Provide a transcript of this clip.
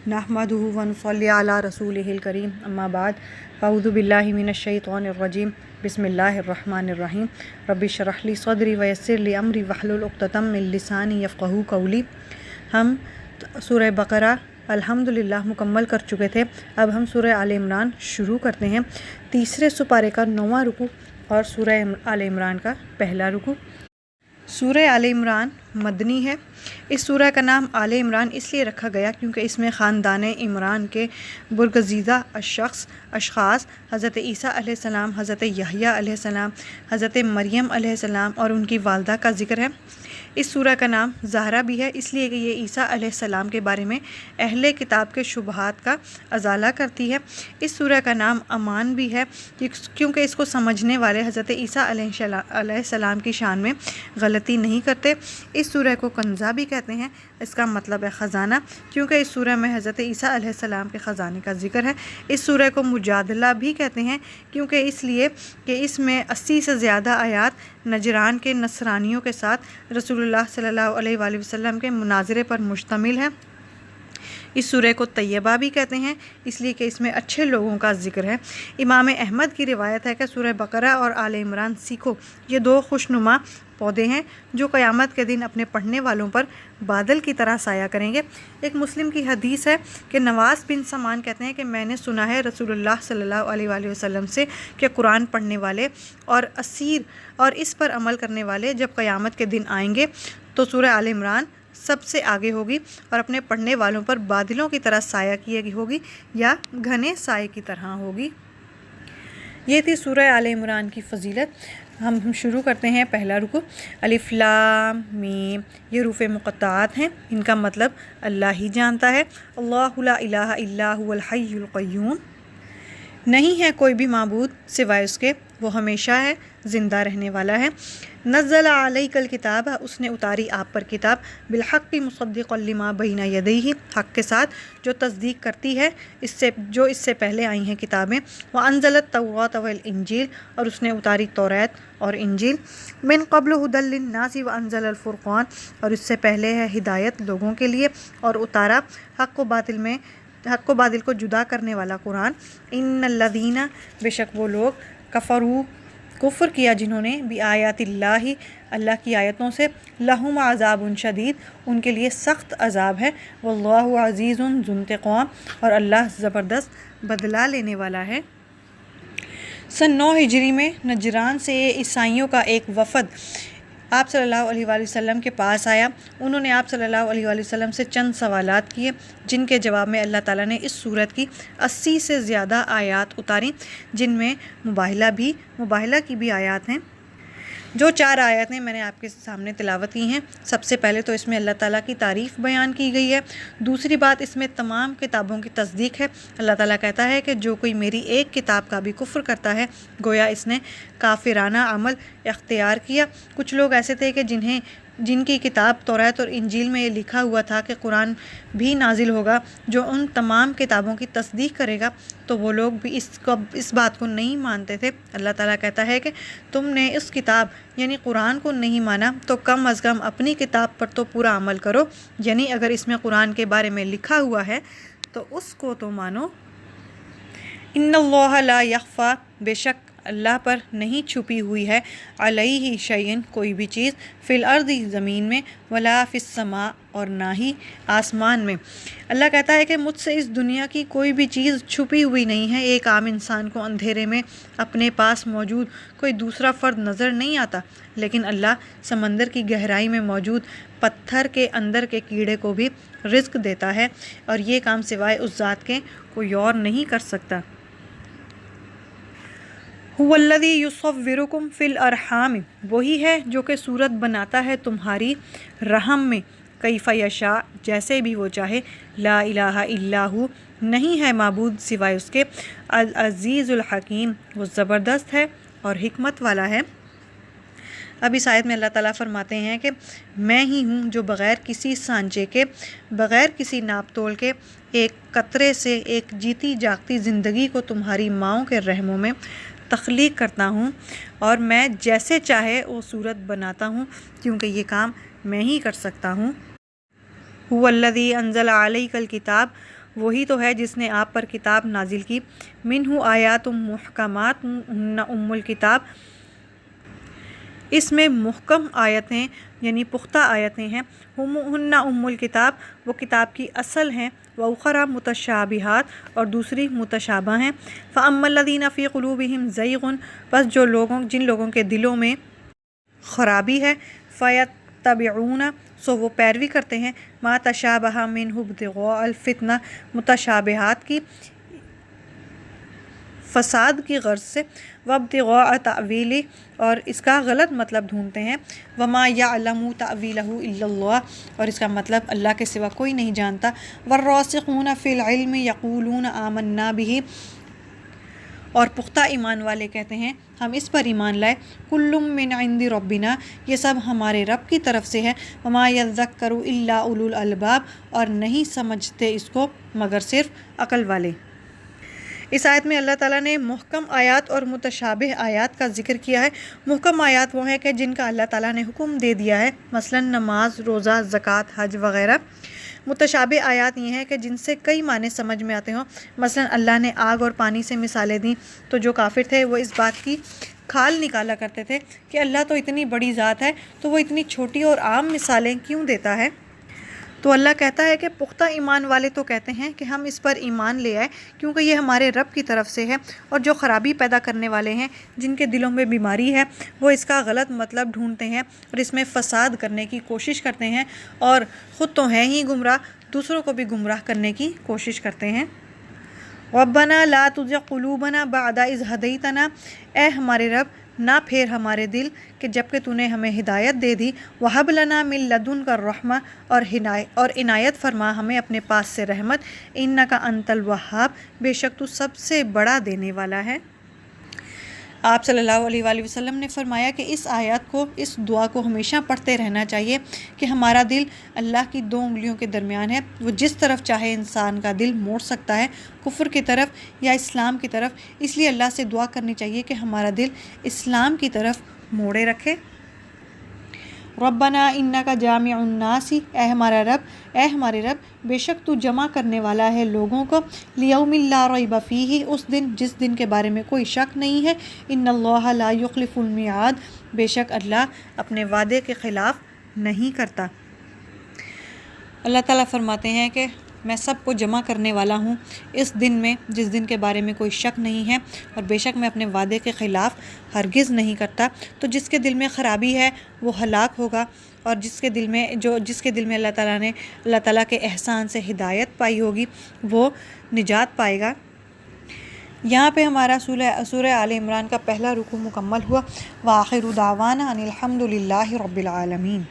नहमदुहु व नुसल्ली अला रसूलिहिल करीम अम्मा बाद अऊज़ु बिल्लाहि मिनश शैतानिर रजीम बिस्मिल्लाहिर रहमानिर रहीम रब्बि इश्रह ली सदरी व यस्सिर ली अमरी वहलुल उक़्दतम मिन लिसानी यफ़क़हू क़ौली। हम सूरह बकरा अल्हम्दुलिल्लाह मुकम्मल कर चुके थे। अब हम सूरह आल इमरान शुरू करते हैं। तीसरे सुपारे का 9वां रुकू और सूरह आल इमरान का पहला रुकू। सूरह आल इमरान मदनी है। इस सूरह का नाम आल इमरान इसलिए रखा गया क्योंकि इसमें ख़ानदान इमरान के बुरगज़ीदा अशख़ास हज़रत ईसा अलैहिस्सलाम, हज़रत यहया अलैहिस्सलाम, हज़रत मरियम अलैहिस्सलाम और उनकी वालदा का ज़िक्र है। इस सूरह का नाम ज़हरा भी है इसलिए कि ये ईसा अलैहिस्सलाम के बारे में अहले किताब के शुबहात का अज़ाला करती है। इस सूरह का नाम अमान भी है क्योंकि इसको समझने वाले हज़रत ईसा अलैहिस्सलाम की शान में गलती नहीं करते। इस सूरह को कंज़ा भी कहते हैं, इसका मतलब है ख़ज़ाना, क्योंकि इस सूरह में हज़रत ईसा अलैहिस्सलाम के ख़ज़ाने का ज़िक्र है। इस सूरह को मुजादला भी कहते हैं क्योंकि इसलिए कि इसमें 80 से ज़्यादा आयात नजरान के नसरानियों के साथ रसूलुल्लाह सल्लल्लाहु अलैहि वसल्लम के मुनाज़रे पर मुश्तमिल है। इस सूरह को तैयबा भी कहते हैं इसलिए कि इसमें अच्छे लोगों का ज़िक्र है। इमाम अहमद की रिवायत है कि सूरह बकरा और आल इमरान सीखो, ये दो खुशनुमा पौधे हैं जो क़यामत के दिन अपने पढ़ने वालों पर बादल की तरह साया करेंगे। एक मुस्लिम की हदीस है कि नवास बिन समान कहते हैं कि मैंने सुना है रसूलुल्लाह सल्लल्लाहु अलैहि वसल्लम से कि कुरान पढ़ने वाले और असीर और इस पर अमल करने वाले जब क़यामत के दिन आएंगे तो सूरह आल इमरान सबसे आगे होगी और अपने पढ़ने वालों पर बादलों की तरह साया की होगी या घने साए की तरह होगी। ये थी सूरह आल इमरान की फ़जीलत। हम शुरू करते हैं पहला रुकू। अलिफ लाम मीम, ये रूफ़ मुक़त्ताआत हैं, इनका मतलब अल्लाह ही जानता है। अल्लाहु ला इलाहा इल्ला हुवल हय्युल क़य्यूम, नहीं है कोई भी माबूद सिवाय उसके, वो हमेशा है, ज़िंदा रहने वाला है। नज़्ज़ला अलैकल किताब, उसने उतारी आप पर किताब, बिलहक़्क़ि मुसद्दिक़न लिमा बैना यदैहि, हक़ के साथ जो तस्दीक करती है इससे पहले आई हैं किताबें। व अंज़लत तौरात वल इंजील, और उसने उतारी तौरात और इंजील। मिन क़ब्ल हुदल लिन्नासि व अंज़लल फ़ुरक़ान, और इससे पहले है हिदायत लोगों के लिए और उतारा हक़ व बातिल को जुदा करने वाला कुरान। इन्नल्लज़ीना, बेशक वो लोग, कफ़रू, कुफ़्र किया जिन्होंने, भी आयातिल्लाहि, अल्लाह की आयतों से, लहुम अज़ाबुन शदीद, उनके लिए सख्त अज़ाब है। वल्लाहु अज़ीज़ुन ज़ुन्तिक़ाम, और अल्लाह ज़बरदस्त बदला लेने वाला है। सन 9 हिजरी में नजरान से ईसाइयों का एक वफ़द आप सल्लल्लाहु अलैहि वसल्लम के पास आया। उन्होंने आप सल्लल्लाहु अलैहि वसल्लम से चंद सवालात किए जिनके जवाब में अल्लाह ताला ने इस सूरत की 80 से ज़्यादा आयात उतारी, जिनमें मुबाहिला की भी आयात हैं। जो 4 आयतें मैंने आपके सामने तिलावत की हैं, सबसे पहले तो इसमें अल्लाह ताला की तारीफ़ बयान की गई है। दूसरी बात, इसमें तमाम किताबों की तस्दीक है। अल्लाह ताला कहता है कि जो कोई मेरी एक किताब का भी कुफ्र करता है गोया इसने काफिराना अमल इख्तियार किया। कुछ लोग ऐसे थे कि जिनकी किताब तौरात और इंजील में ये लिखा हुआ था कि कुरान भी नाजिल होगा जो उन तमाम किताबों की तस्दीक करेगा, तो वो लोग भी इस बात को नहीं मानते थे। अल्लाह ताला कहता है कि तुमने इस किताब यानी कुरान को नहीं माना तो कम अज़ कम अपनी किताब पर तो पूरा अमल करो, यानी अगर इसमें कुरान के बारे में लिखा हुआ है तो उसको तो मानो। इन्नल्लाह ला यख़फ़ा, बेशक अल्लाह पर नहीं छुपी हुई है, अलैहि शैइन, कोई भी चीज़, फ़िल अर्दी, ज़मीन में, वला फ़िस समा, और ना ही आसमान में। अल्लाह कहता है कि मुझसे इस दुनिया की कोई भी चीज़ छुपी हुई नहीं है। एक आम इंसान को अंधेरे में अपने पास मौजूद कोई दूसरा फ़र्द नज़र नहीं आता, लेकिन अल्लाह समंदर की गहराई में मौजूद पत्थर के अंदर के कीड़े को भी रिज़्क़ देता है, और ये काम सिवाय उस ज़ात के कोई और नहीं कर सकता। हुवल्लज़ी युसव्विरुकुम फ़िल अरहाम, वही है जो कि सूरत बनाता है तुम्हारी रहम में, कैफ़ा यशा, जैसे भी वो चाहे। ला इलाहा इल्ला हु, नहीं है माबूद सिवाय उसके। अल अज़ीज़ुल हकीम, वो ज़बरदस्त है और हिकमत वाला है। अब इस आयत में अल्लाह ताला फरमाते हैं कि मैं ही हूँ जो बग़ैर किसी सांचे के, बग़ैर किसी नाप तोल के, एक कतरे से एक जीती जागती ज़िंदगी को तुम्हारी माँओं के रहमों में तख्लीक करता हूँ, और मैं जैसे चाहे वो सूरत बनाता हूँ, क्योंकि ये काम मैं ही कर सकता हूँ। हुवल्लज़ी अंज़ला अलैकल किताब, وہی تو ہے جس نے آپ پر کتاب نازل کی، منہ آیات محکمات ہن ام الکتاب، اس میں محکم آیتیں یعنی پختہ آیتیں ہیں، ہن ام الکتاب وہ کتاب کی اصل ہیں، وأخرى متشابہات اور دوسری متشابہ ہیں، فأما الذین فی قلوبہم زیغ پس جن لوگوں کے دلوں میں خرابی ہے، فیتبعون سو وہ پیروی کرتے ہیں، ما تشابہ منہ ابتغاء الفتنہ متشابہات کی فساد کی غرض سے، وابتغاء تأویلہ اور اس کا غلط مطلب ڈھونڈتے ہیں، وما یعلم تأویلہ الا اللہ اور اس کا مطلب اللہ کے سوا کوئی نہیں جانتا، والراسخون فی العلم یقولون آمنا بہ اور پختہ ایمان والے کہتے ہیں ہم اس پر ایمان لائے، کل من عند ربنا یہ سب ہمارے رب کی طرف سے ہے، وما یذکر الا اولو الالباب اور نہیں سمجھتے اس کو مگر صرف عقل والے۔ اس آیت میں اللہ تعالیٰ نے محکم آیات اور متشابہ آیات کا ذکر کیا ہے۔ محکم آیات وہ ہیں کہ جن کا اللہ تعالیٰ نے حکم دے دیا ہے، مثلا نماز، روزہ، زکوٰۃ، حج وغیرہ۔ متشابہ آیات یہ ہیں کہ جن سے کئی معنی سمجھ میں آتے ہوں، مثلا اللہ نے آگ اور پانی سے مثالیں دیں تو جو کافر تھے وہ اس بات کی کھال نکالا کرتے تھے کہ اللہ تو اتنی بڑی ذات ہے تو وہ اتنی چھوٹی اور عام مثالیں کیوں دیتا ہے؟ تو اللہ کہتا ہے کہ پختہ ایمان والے تو کہتے ہیں کہ ہم اس پر ایمان لے آئے کیونکہ یہ ہمارے رب کی طرف سے ہے، اور جو خرابی پیدا کرنے والے ہیں جن کے دلوں میں بیماری ہے وہ اس کا غلط مطلب ڈھونڈتے ہیں اور اس میں فساد کرنے کی کوشش کرتے ہیں، اور خود تو ہیں ہی گمراہ، دوسروں کو بھی گمراہ کرنے کی کوشش کرتے ہیں۔ ربنا لا تزغ قلوبنا بعد اذ ہدیتنا اے ہمارے رب نہ پھیر ہمارے دل کہ جب کہ تو نے ہمیں ہدایت دے دی، وہب لنا من لدنک الرحمہ اور عنایت فرما ہمیں اپنے پاس سے رحمت، انک انت الوہاب بے شک تو سب سے بڑا دینے والا ہے۔ آپ صلی اللہ علیہ وآلہ وسلم نے فرمایا کہ اس آیات کو، اس دعا کو ہمیشہ پڑھتے رہنا چاہیے کہ ہمارا دل اللہ کی دو انگلیوں کے درمیان ہے، وہ جس طرف چاہے انسان کا دل موڑ سکتا ہے، کفر کی طرف یا اسلام کی طرف، اس لیے اللہ سے دعا کرنی چاہیے کہ ہمارا دل اسلام کی طرف موڑے رکھے۔ ربنا انک جامع الناس اے ہمارے رب بے شک تو جمع کرنے والا ہے لوگوں کو، لیوم لا ریب فیہ اس دن جس دن کے بارے میں کوئی شک نہیں ہے، ان اللہ لا یخلف المیعاد بے شک اللہ اپنے وعدے کے خلاف نہیں کرتا۔ اللہ تعالیٰ فرماتے ہیں کہ میں سب کو جمع کرنے والا ہوں اس دن میں جس دن کے بارے میں کوئی شک نہیں ہے، اور بے شک میں اپنے وعدے کے خلاف ہرگز نہیں کرتا۔ تو جس کے دل میں خرابی ہے وہ ہلاک ہوگا، اور جس کے دل میں اللہ تعالیٰ کے احسان سے ہدایت پائی ہوگی وہ نجات پائے گا۔ یہاں پہ ہمارا سورہ آل عمران کا پہلا رکوع مکمل ہوا۔ وآخر دعوانا ان الحمد للہ رب العالمین۔